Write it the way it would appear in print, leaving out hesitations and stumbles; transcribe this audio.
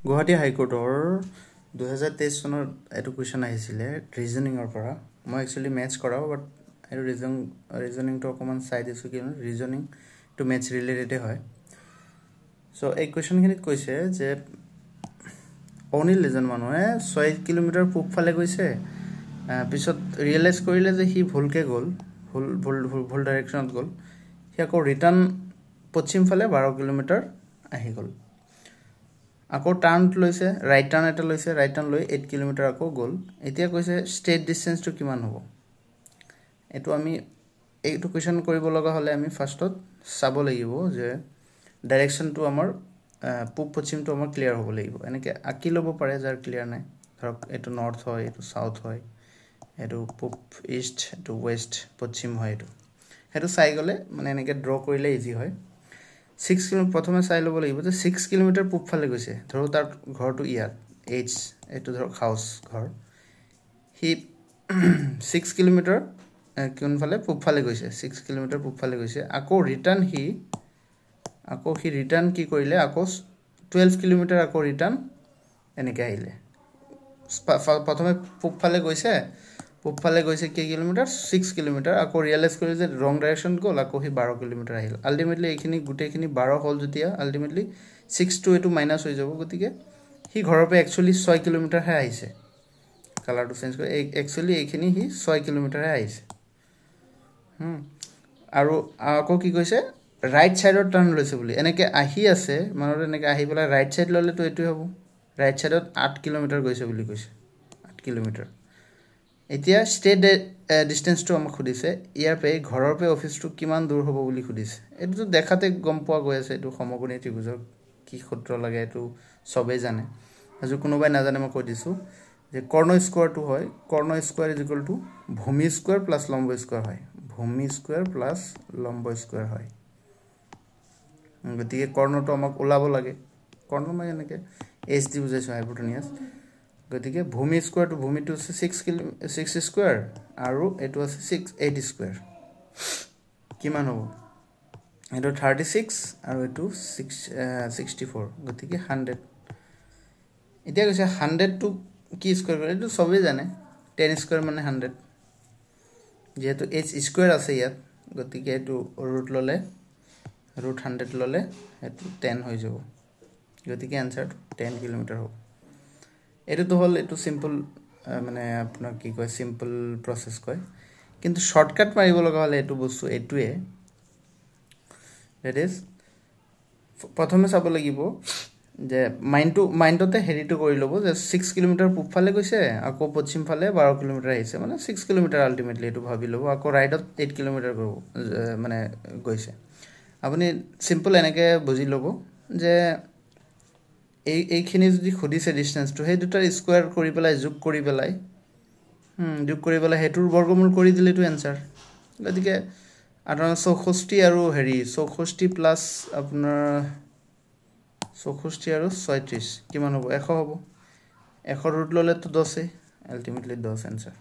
গুৱাহাটী হাইকোৰ্টৰ 2023 চনৰ এটো কোৱেশ্চন আহিছিলে ৰিজনিংৰ পৰা মই একচুয়ালি ম্যাথছ কৰাও বাট এটো ৰিজনিংটো অকমান চাই দিছো কিনো ৰিজনিং টু ম্যাথছ ৰিলেটেড হয় সো এই কোৱেশ্চনখিনিত কৈছে যে অনিল এজন মানুহে 6 কিলোমিটাৰ পূবফালে গৈছে পিছত ৰিয়েলাইজ কৰিলে যে হি ভুলকে গল ভুল ডাইৰেকশনত গল হি আকৌ ৰিটাৰ্ন পশ্চিম ফালে 12 কিলোমিটাৰ আহি গল আকৌ টাৰ্ন লৈছে ৰাইট টাৰ্ন এটা লৈছে ৰাইট টাৰ্ন লৈ 8 কিলোমিটাৰ আকৌ গল এতিয়া কৈছে ষ্টেট ডিসটেন্সটো কিমান হ'ব এটো আমি এইটো কোৱেশ্চন কৰিব লগা হলে আমি ফাৰ্ষ্টত চাব লাগিব যে ডাইৰেকশনটো আমাৰ পূব পশ্চিমটো আমাৰ ক্লিয়াৰ হ'ব লাগিব এনেকে আকি লব পাৰে যাৰ ক্লিয়াৰ নাই ধৰক এটো নৰ্থ হয় এটো সাউথ হয় এটো পূব ইষ্ট এটো ওয়েস্ট পশ্চিম হয় এটো হেতু চাই গলে মানে এনেকে ড্ৰ কৰিলে ইজি হয় 6 কিলোমিটাৰ প্ৰথমে চাই লব লাগিব যে 6 কিলোমিটাৰ পূবফালে গৈছে ধৰো তাৰ ঘৰটো ইয়াত এইচ এটো ধৰক হাউস ঘৰ হি 6 কিলোমিটাৰ কোনফালে পূবফালে গৈছে 6 কিলোমিটাৰ পূবফালে গৈছে আকৌ ৰিটাৰ্ন হি ৰিটাৰ্ন কি কৰিলে আকৌ 12 কিলোমিটাৰ আকৌ ৰিটাৰ্ন এনেকে আহিলে প্ৰথমে পূবফালে গৈছে কি কিলোমিটাৰ 6 কিলোমিটাৰ আকৌ ৰিয়েলাইজ কৰিলে যে ৰং ডাইৰেকশন গল আকৌ হি 12 কিলোমিটাৰ আহিল আলটিমেটলি এইখিনি গুটেখিনি 12 হল যেতিয়া আলটিমেটলি 6 টু এটো মাইনাস হৈ যাব গতিকে হি ঘৰৰ পৰা একচুয়ালি 6 কিলোমিটাৰ হে আহিছে কালাৰটো চেঞ্জ কৰি একচুয়ালি এইখিনি হি 6 কিলোমিটাৰ হে আহিছে আৰু আকৌ কি কৈছে ৰাইট সাইডৰ টাৰ্ন লৈছে বুলি এনেকে আহি আছে মানে এনেকে আহি পেলাই ৰাইট সাইড ললে তো এটো হ'ব ৰাইট সাইডত 8 কিলোমিটাৰ গৈছে বুলি কৈছে 8 কিলোমিটাৰ এতিয়া ষ্টেট ডিসটেন্সটো আমাক খুদিছে ইয়াৰ পে ঘৰৰ পে অফিসটো কিমান দূৰ হ'ব বুলি খুদিছে এটো দেখাতে গম পোৱা গৈ আছে এটো সমকোণী ত্ৰিভুজৰ কি সূত্ৰ লাগে এটো সবে জানে আজি কোনোবাই নাজানে মই কৈ দিছো যে কৰ্ণ স্কয়াৰটো হয় কৰ্ণ স্কয়াৰ = ভূমি স্কয়াৰ প্লাস লম্ব স্কয়াৰ হয় ভূমি স্কয়াৰ প্লাস লম্ব স্কয়াৰ হয় গতিকে কৰ্ণটো আমাক ওলাব লাগে কৰ্ণ মানে এনেকে এচ ডি বুজাইছো হাইপোটেনিয়াস গতিকে ভূমি স্কয়াৰটো ভূমিটো 6 স্কয়াৰ আৰু এটো আছে 8 স্কয়াৰ কিমান হ'ব এটো 36 আৰু এটো 64 গতিকে 100 এতিয়া কৈছে 100 টো কি স্কয়াৰ কৰে এটো সবে জানে 10 স্কয়াৰ মানে 100 যেহেতু h স্কয়াৰ আছে ইয়াত গতিকে এটো ৰুট ললে ৰুট 100 ললে এটো 10 হৈ যাব গতিকে आंसर 10 কিলোমিটাৰ হ'ব এটো হল এটো সিম্পল মানে আপোনাৰ কি কয় সিম্পল প্ৰসেস কয় কিন্তু শৰ্টকাট মাৰিব লগা হলে এটো বস্তু এটোৱে দ্যাট ইজ প্ৰথমে চাব লাগিব যে মাইন্ডতে হেৰিটো কৰি লব যে 6 কিলোমিটাৰ পূবফালে গৈছে আকৌ পশ্চিম ফালে 12 কিলোমিটাৰ আহিছে মানে 6 কিলোমিটাৰ আলটিমেটলি এটো ভাবি লব আকৌ ৰাইটত 8 কিলোমিটাৰ কৰিব মানে গৈছে আপুনি সিম্পল এনেকে বুজি লব যে এইখিনি যদি খুদিছে ডিসটেন্সটো হে দুটাৰ স্কয়াৰ কৰি পেলাই যোগ কৰি পেলাই হেতুৰ বৰ্গমূল কৰি দিলেটো आंसर গতিকে 64 আৰু হেৰি 64 প্লাস আপোনাৰ 64 আৰু 36 কিমান হ'ব 100 হ'ব 100 ৰুট ললে তো 10 আলটিমেটলি 10 आंसर